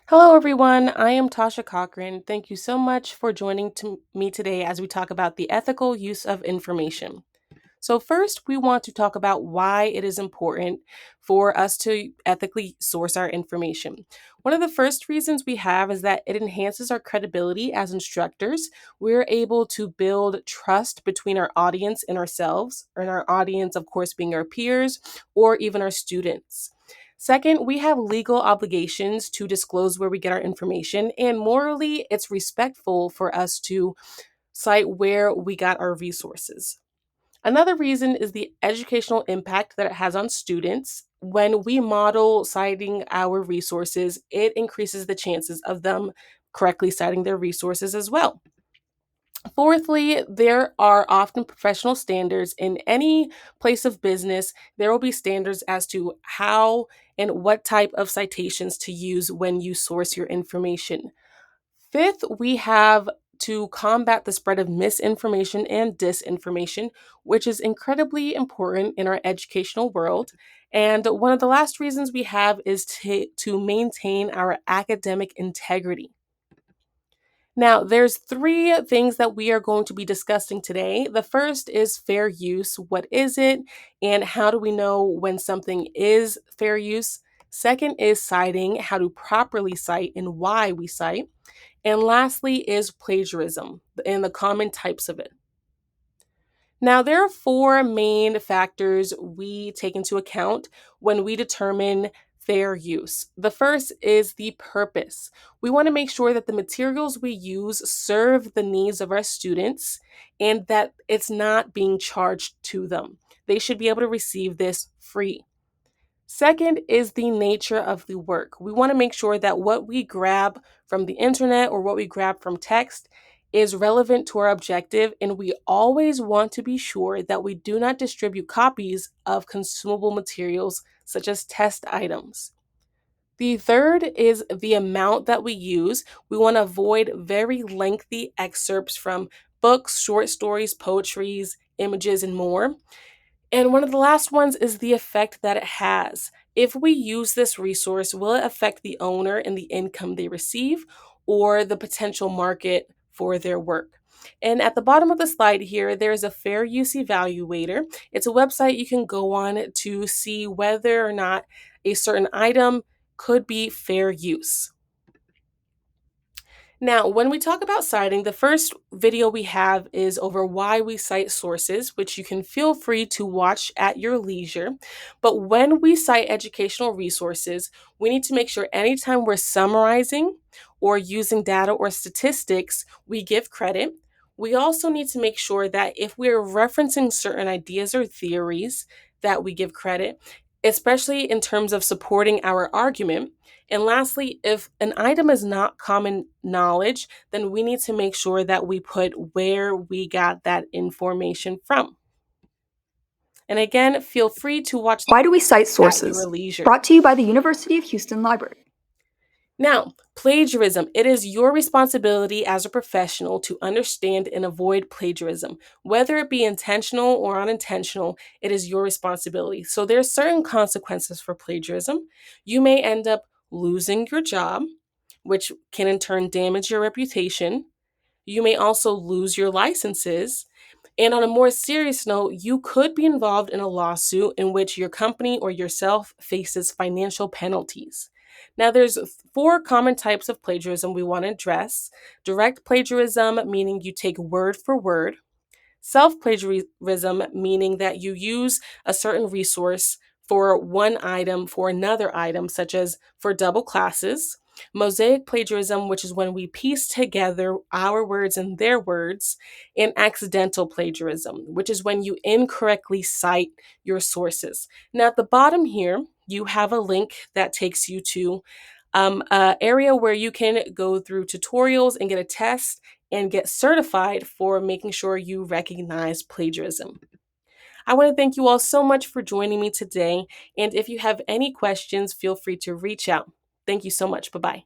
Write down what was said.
Hello, everyone. I am Tasha Cochran. Thank you so much for joining me today as we talk about the ethical use of information. So, first, we want to talk about why it is important for us to ethically source our information. One of the first reasons we have is that it enhances our credibility as instructors. We're able to build trust between our audience and ourselves, and our audience, of course, being our peers or even our students. Second, we have legal obligations to disclose where we get our information, and morally, it's respectful for us to cite where we got our resources. Another reason is the educational impact that it has on students. When we model citing our resources, it increases the chances of them correctly citing their resources as well. Fourthly, there are often professional standards in any place of business. There will be standards as to how and what type of citations to use when you source your information. Fifth, we have to combat the spread of misinformation and disinformation, which is incredibly important in our educational world. And one of the last reasons we have is to maintain our academic integrity. Now, there's three things that we are going to be discussing today. The first is fair use. What is it? And how do we know when something is fair use? Second is citing, how to properly cite and why we cite. And lastly is plagiarism and the common types of it. Now, there are four main factors we take into account when we determine fair use. The first is the purpose. We want to make sure that the materials we use serve the needs of our students and that it's not being charged to them. They should be able to receive this free. Second is the nature of the work. We want to make sure that what we grab from the internet or what we grab from text is relevant to our objective, and we always want to be sure that we do not distribute copies of consumable materials such as test items. The third is the amount that we use. We want to avoid very lengthy excerpts from books, short stories, poetries, images, and more. And one of the last ones is the effect that it has. If we use this resource, will it affect the owner and the income they receive or the potential market for their work? And at the bottom of the slide here, there's a fair use evaluator. It's a website you can go on to see whether or not a certain item could be fair use. Now, when we talk about citing, the first video we have is over why we cite sources, which you can feel free to watch at your leisure. But when we cite educational resources, we need to make sure anytime we're summarizing or using data or statistics, we give credit. We also need to make sure that if we're referencing certain ideas or theories, that we give credit, especially in terms of supporting our argument. And lastly, if an item is not common knowledge, then we need to make sure that we put where we got that information from. And again, feel free to watch Why do we cite at your sources? leisure. Brought to you by the University of Houston Library. Now, plagiarism. It is your responsibility as a professional to understand and avoid plagiarism. Whether it be intentional or unintentional, it is your responsibility. So there are certain consequences for plagiarism. You may end up losing your job, which can in turn damage your reputation. You may also lose your licenses. And on a more serious note, you could be involved in a lawsuit in which your company or yourself faces financial penalties. Now, there's four common types of plagiarism we want to address. Direct plagiarism, meaning you take word for word. Self plagiarism, meaning that you use a certain resource for one item for another item, such as for double classes. Mosaic plagiarism, which is when we piece together our words and their words. And accidental plagiarism, which is when you incorrectly cite your sources. Now, at the bottom here, you have a link that takes you to an area where you can go through tutorials and get a test and get certified for making sure you recognize plagiarism. I want to thank you all so much for joining me today. And if you have any questions, feel free to reach out. Thank you so much. Bye bye.